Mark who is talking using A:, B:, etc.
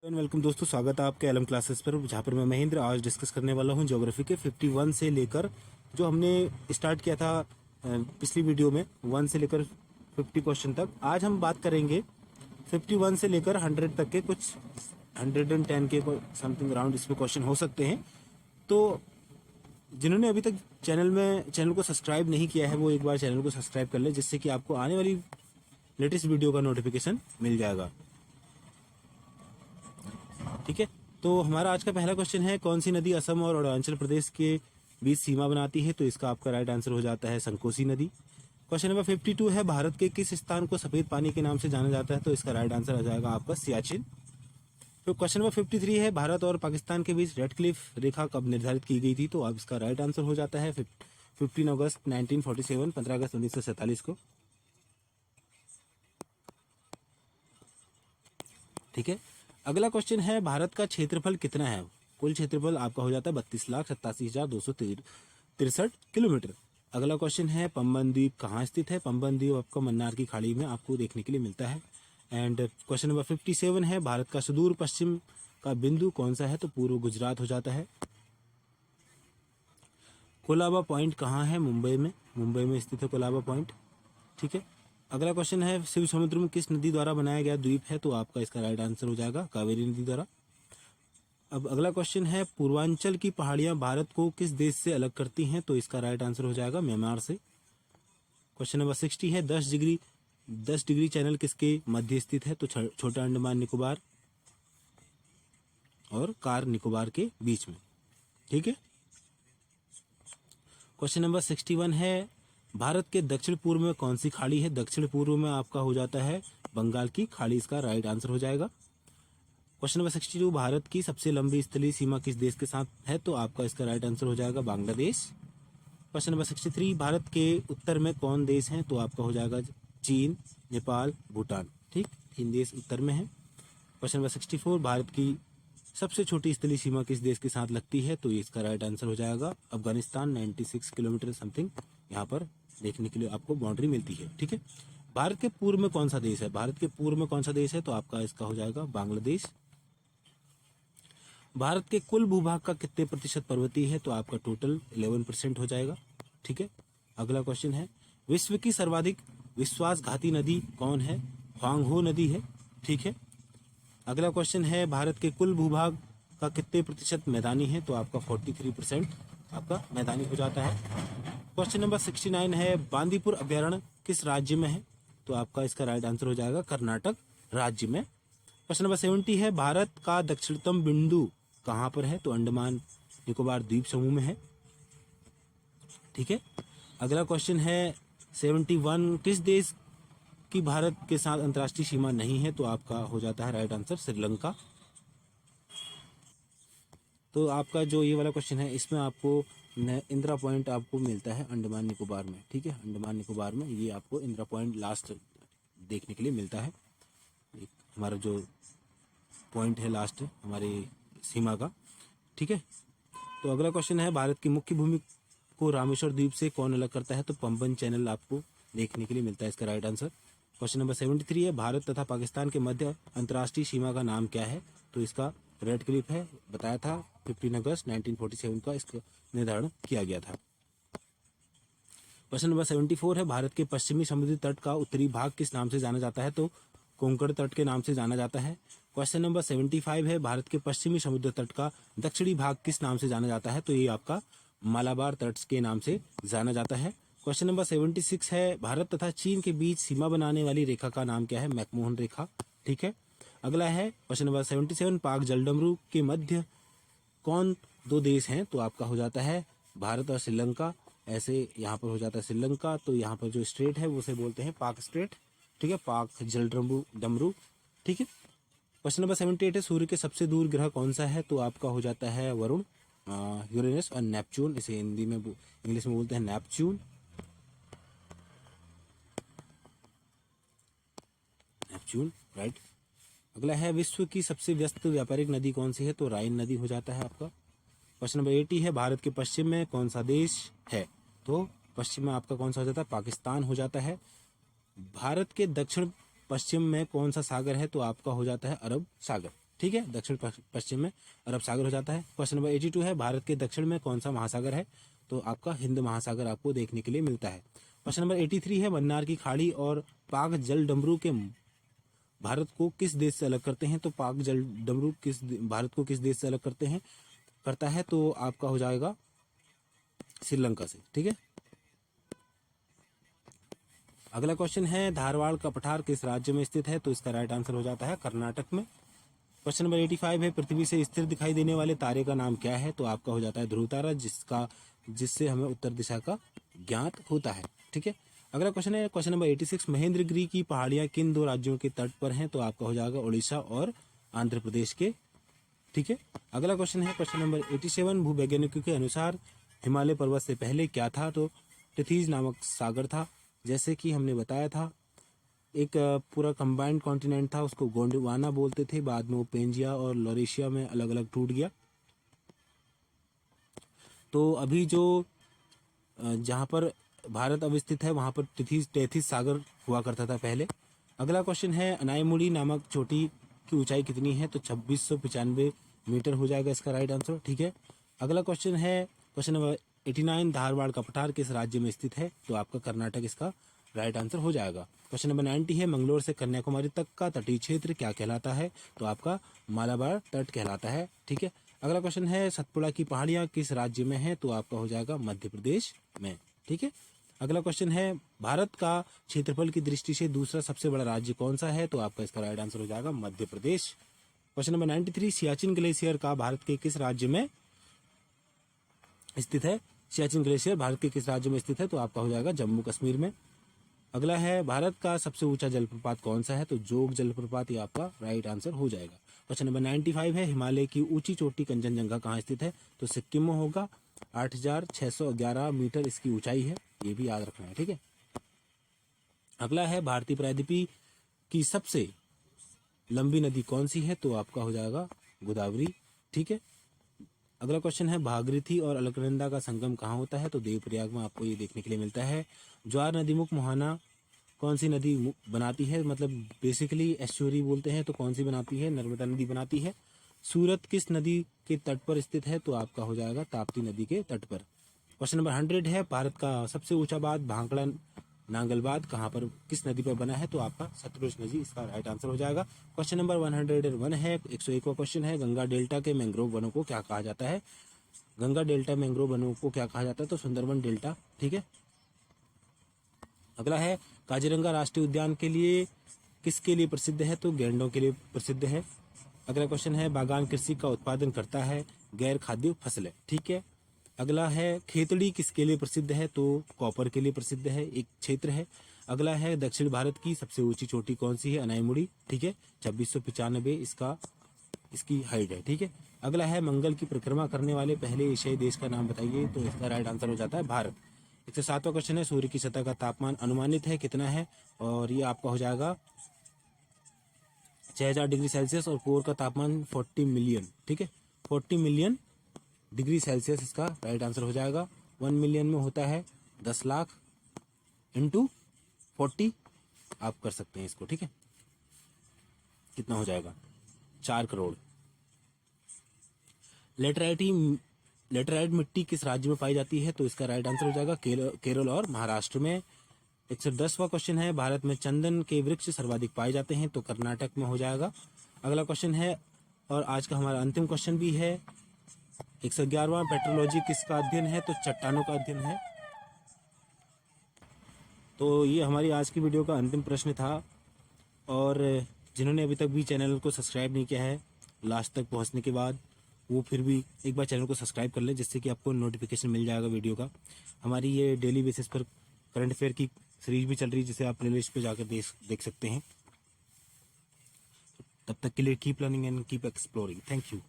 A: Welcome दोस्तों, स्वागत है आपके एलएम क्लासेस पर, जहाँ पर मैं महेंद्र आज डिस्कस करने वाला हूँ ज्योग्राफी के 51 से लेकर जो हमने स्टार्ट किया था पिछली वीडियो में 1 से लेकर 50 क्वेश्चन तक। आज हम बात करेंगे 51 से लेकर 100 तक के, कुछ 110 के समथिंग अराउंड इसमें क्वेश्चन हो सकते हैं। तो जिन्होंने अभी तक चैनल को सब्सक्राइब नहीं किया है वो एक बार चैनल को सब्सक्राइब कर ले, जिससे कि आपको आने वाली लेटेस्ट वीडियो का नोटिफिकेशन मिल जाएगा। ठीक है, तो हमारा आज का पहला क्वेश्चन है, कौन सी नदी असम और अरुणाचल प्रदेश के बीच सीमा बनाती है? तो इसका आपका राइट आंसर हो जाता है संकोसी नदी। क्वेश्चन नंबर 52 है, भारत के किस स्थान को सफेद पानी के नाम से जाना जाता है? तो इसका राइट आंसर आ जाएगा आपका सियाचिन। तो क्वेश्चन नंबर 53 है, भारत और पाकिस्तान के बीच रेड क्लिफ रेखा कब निर्धारित की गई थी? तो अब इसका राइट आंसर हो जाता है 15 अगस्त 1947, 15 अगस्त 1947 को। ठीक है, अगला क्वेश्चन है, भारत का क्षेत्रफल कितना है? कुल क्षेत्रफल आपका हो जाता है 32,87,263 किलोमीटर। अगला क्वेश्चन है, पंबन द्वीप कहाँ स्थित है? पंबन द्वीप आपका मन्नार की खाड़ी में आपको देखने के लिए मिलता है। एंड क्वेश्चन नंबर 57 है, भारत का सुदूर पश्चिम का बिंदु कौन सा है? तो पूर्व गुजरात हो जाता है। कोलाबा पॉइंट कहाँ है? मुंबई में स्थित है कोलाबा पॉइंट। ठीक है, अगला क्वेश्चन है, शिव समुद्रम किस नदी द्वारा बनाया गया द्वीप है? तो आपका इसका राइट आंसर हो जाएगा कावेरी नदी द्वारा। अब अगला क्वेश्चन है, पूर्वांचल की पहाड़ियां भारत को किस देश से अलग करती हैं? तो इसका राइट आंसर हो जाएगा म्यांमार से। क्वेश्चन नंबर 60 है, 10 डिग्री चैनल किसके मध्य स्थित है? तो छोटा अंडमान निकोबार और कार निकोबार के बीच में। ठीक है, क्वेश्चन नंबर 61 है, भारत के दक्षिण पूर्व में कौन सी खाड़ी है? दक्षिण पूर्व में आपका हो जाता है बंगाल की खाड़ी, इसका राइट आंसर हो जाएगा। क्वेश्चन नंबर 62, भारत की सबसे लंबी स्थलीय सीमा किस देश के साथ है? तो आपका इसका राइट आंसर हो जाएगा बांग्लादेश। क्वेश्चन नंबर 63, भारत के उत्तर में कौन देश है? तो आपका हो जाएगा चीन, नेपाल, भूटान। ठीक, 3 देश उत्तर में है। क्वेश्चन नंबर 64, भारत की सबसे छोटी स्थलीय सीमा किस देश के साथ लगती है? तो इसका राइट आंसर हो जाएगा अफगानिस्तान, 96 किलोमीटर समथिंग यहाँ पर देखने के लिए आपको बाउंड्री मिलती है। ठीक है, भारत के पूर्व में कौन सा देश है? भारत के पूर्व में कौन सा देश है? तो आपका इसका हो जाएगा बांग्लादेश। भारत के कुल भूभाग का कितने प्रतिशत पर्वतीय है? तो आपका टोटल 11% हो जाएगा। ठीक है, अगला क्वेश्चन है, विश्व की सर्वाधिक विश्वासघाती नदी कौन है? ह्वांगहो नदी है। ठीक है, अगला क्वेश्चन है, भारत के कुल भूभाग का कितने प्रतिशत मैदानी है? तो आपका 43% आपका मैदानी हो जाता है। क्वेश्चन नंबर 69 है, बांदीपुर अभ्यारण्य किस राज्य में है? तो आपका इसका राइट आंसर हो जाएगा कर्नाटक राज्य में। क्वेश्चन नंबर 70 है, भारत का दक्षिणतम बिंदु कहाँ पर है? तो अंडमान निकोबार द्वीप समूह में है। ठीक है, अगला क्वेश्चन है 71, किस देश की भारत के साथ अंतर्राष्ट्रीय सीमा नहीं है? तो आपका हो जाता है राइट आंसर श्रीलंका। तो आपका जो ये वाला क्वेश्चन है, इसमें आपको इंदिरा पॉइंट आपको मिलता है अंडमान निकोबार में। ठीक है, अंडमान निकोबार में ये आपको इंदिरा पॉइंट लास्ट देखने के लिए मिलता है। एक हमारा जो पॉइंट है लास्ट हमारे सीमा का। ठीक है, तो अगला क्वेश्चन है, भारत की मुख्य भूमि को रामेश्वर द्वीप से कौन अलग करता है? तो पंबन चैनल आपको देखने के लिए मिलता है, इसका राइट आंसर। क्वेश्चन नंबर 73 है, भारत तथा पाकिस्तान के मध्य अंतर्राष्ट्रीय सीमा का नाम क्या है? तो इसका रेड क्लिफ है, बताया था 15 अगस्त 1947 का इसका निर्धारण किया गया था। क्वेश्चन नंबर 74 है, भारत के पश्चिमी समुद्री तट का उत्तरी भाग किस नाम से जाना जाता है? तो कोंकण तट के नाम से जाना जाता है। क्वेश्चन नंबर 75 है, भारत के पश्चिमी समुद्र तट का दक्षिणी भाग किस नाम से जाना जाता है? तो ये आपका मालाबार तट के नाम से जाना जाता है। क्वेश्चन नंबर 76 है, भारत तथा चीन के बीच सीमा बनाने वाली रेखा का नाम क्या है? मैकमोहन रेखा। ठीक है, अगला है क्वेश्चन नंबर 77, पाक जलडमरू के मध्य कौन 2 देश हैं? तो आपका हो जाता है भारत और श्रीलंका। ऐसे यहाँ पर हो जाता है श्रीलंका, तो यहाँ पर जो स्ट्रेट है वो उसे बोलते हैं पाक स्ट्रेट। ठीक है, पाक जलडमरू। ठीक है, क्वेश्चन नंबर 78 है, सूर्य के सबसे दूर ग्रह कौन सा है? तो आपका हो जाता है वरुण, यूरेनस और नेपच्यून, इसे हिंदी में इंग्लिश में बोलते हैं नेपच्यून। राइट। अगला है, विश्व की सबसे व्यस्त व्यापारिक नदी कौन सी है? तो राइन नदी हो जाता है आपका। क्वेश्चन नंबर 80 है, भारत के पश्चिम में कौन सा देश है? तो पश्चिम में आपका कौन सा हो जाता है? पाकिस्तान हो जाता है। भारत के दक्षिण पश्चिम में कौन सा सागर है? तो आपका हो जाता है अरब सागर। ठीक है, दक्षिण पश्चिम में अरब सागर हो जाता है। क्वेश्चन नंबर 82 है भारत के दक्षिण में कौन सा महासागर है, तो आपका हिंद महासागर आपको देखने के लिए मिलता है। क्वेश्चन नंबर 83 है मन्नार की खाड़ी और पाक जल डमरू के भारत को किस देश से अलग करते हैं, तो पाक जल डमरू भारत को किस देश से अलग करता है, तो आपका हो जाएगा श्रीलंका से। ठीक है, अगला क्वेश्चन है धारवाड़ का पठार किस राज्य में स्थित है, तो इसका राइट आंसर हो जाता है कर्नाटक में। क्वेश्चन नंबर 85 है पृथ्वी से स्थिर दिखाई देने वाले तारे का नाम क्या है, तो आपका हो जाता है ध्रुव तारा, जिससे हमें उत्तर दिशा का ज्ञात होता है। ठीक है, अगला क्वेश्चन है क्वेश्चन नंबर 86 महेंद्रगिरी की पहाड़ियां किन दो राज्यों के तट पर हैं, तो आपका हो जाएगा उड़ीसा और आंध्र प्रदेश के। ठीक है, अगला क्वेश्चन है क्वेश्चन नंबर 87 भूवैज्ञानिकों के अनुसार हिमालय पर्वत से पहले क्या था, तो टिथीज नामक सागर था। जैसे कि हमने बताया था एक पूरा कंबाइंड कॉन्टिनेंट था, उसको गोंडवाना बोलते थे, बाद में वो पेंजिया और लॉरेशिया में अलग अलग टूट गया। तो अभी जो जहाँ पर भारत अवस्थित है वहाँ पर टेथिस सागर हुआ करता था पहले। अगला क्वेश्चन है अनायमुड़ी नामक चोटी की ऊंचाई कितनी है, तो 2695 मीटर हो जाएगा इसका राइट आंसर। ठीक है, अगला क्वेश्चन है क्वेश्चन नंबर 89 धारवाड़ का पठार किस राज्य में स्थित है, तो आपका कर्नाटक इसका राइट आंसर हो जाएगा। क्वेश्चन नंबर 90 है मंगलोर से कन्याकुमारी तक का तटीय क्षेत्र क्या कहलाता है, तो आपका मालाबार तट कहलाता है। ठीक है, अगला क्वेश्चन है सतपुड़ा की पहाड़ियां किस राज्य में है, तो आपका हो जाएगा मध्य प्रदेश में। ठीक है, अगला क्वेश्चन है भारत का क्षेत्रफल की दृष्टि से दूसरा सबसे बड़ा राज्य कौन सा है, तो आपका इसका राइट आंसर हो जाएगा Madhya Pradesh. Question number 93 Siachen glacier का भारत के किस राज्य में स्थित है, सियाचिन ग्लेशियर भारत के किस राज्य में स्थित है, तो आपका हो जाएगा जम्मू कश्मीर में। अगला है भारत का सबसे ऊंचा जलप्रपात कौन सा है, तो जोग जलप्रपात ये आपका राइट आंसर हो जाएगा। क्वेश्चन नंबर 95 है हिमालय की ऊंची चोटी कंचनजंगा कहाँ स्थित है, तो सिक्किम में होगा, 8611 मीटर इसकी ऊंचाई है, ये भी याद रखना है। ठीक है, अगला है भारतीय प्रायद्वीप की सबसे लंबी नदी कौन सी है, तो आपका हो जाएगा गोदावरी। ठीक है, अगला क्वेश्चन है भागीरथी और अलकनंदा का संगम कहाँ होता है, तो देवप्रयाग में आपको ये देखने के लिए मिलता है। ज्वार नदी मुख मुहाना कौन सी नदी बनाती है, मतलब बेसिकली एस्चुरी बोलते हैं, तो कौन सी बनाती है, नर्मदा नदी बनाती है। सूरत किस नदी के तट पर स्थित है, तो आपका हो जाएगा ताप्ती नदी के तट पर। क्वेश्चन नंबर 100 है भारत का सबसे ऊंचा बांध भांकड़ा नांगलबाद कहाँ पर किस नदी पर बना है, तो आपका सतलुज नदी इसका राइट आंसर हो जाएगा। क्वेश्चन नंबर 101 है 101वां क्वेश्चन है गंगा डेल्टा के मैंग्रोव वनों को क्या कहा जाता है, गंगा डेल्टा मैंग्रोव वनों को क्या कहा जाता है, तो सुंदरवन डेल्टा। ठीक है, अगला है काजीरंगा राष्ट्रीय उद्यान के लिए किसके लिए प्रसिद्ध है, तो गैंडों के लिए प्रसिद्ध है। अगला क्वेश्चन है बागान कृषि का उत्पादन करता है गैर खाद्य फसलें। ठीक है, अगला है खेतड़ी किसके लिए प्रसिद्ध है, तो कॉपर के लिए प्रसिद्ध है, एक क्षेत्र है। अगला है दक्षिण भारत की सबसे ऊंची चोटी कौन सी है, अनाईमुड़ी। ठीक है, 2695 इसकी हाइट है। ठीक है, अगला है मंगल की परिक्रमा करने वाले पहले एशियाई देश का नाम बताइए, तो इसका राइट आंसर हो जाता है भारत। 107वां क्वेश्चन है सूर्य की सतह का तापमान अनुमानित है कितना है, और ये आपका हो जाएगा 6000 डिग्री सेल्सियस और कोर का तापमान 40 मिलियन। ठीक है, 40 मिलियन डिग्री सेल्सियस इसका राइट आंसर हो जाएगा। 1 मिलियन में होता है 10 लाख इंटू 40, आप कर सकते हैं इसको। ठीक है, कितना हो जाएगा 4 करोड़। लेटराइट मिट्टी किस राज्य में पाई जाती है, तो इसका राइट आंसर हो जाएगा केरल और महाराष्ट्र में। 110वां क्वेश्चन है भारत में चंदन के वृक्ष सर्वाधिक पाए जाते हैं, तो कर्नाटक में हो जाएगा। अगला क्वेश्चन है और आज का हमारा अंतिम क्वेश्चन भी है 111वां पेट्रोलॉजी किसका अध्ययन है, तो चट्टानों का अध्ययन है। तो ये हमारी आज की वीडियो का अंतिम प्रश्न था, और जिन्होंने अभी तक भी चैनल को सब्सक्राइब नहीं किया है लास्ट तक पहुंचने के बाद, वो फिर भी एक बार चैनल को सब्सक्राइब कर लें, जिससे कि आपको नोटिफिकेशन मिल जाएगा वीडियो का। हमारी ये डेली बेसिस पर करंट अफेयर की सीरीज भी चल रही है, जिसे आप प्लेलिस्ट पे जाकर देख सकते हैं। तब तक के लिए keep learning and keep exploring. Thank you.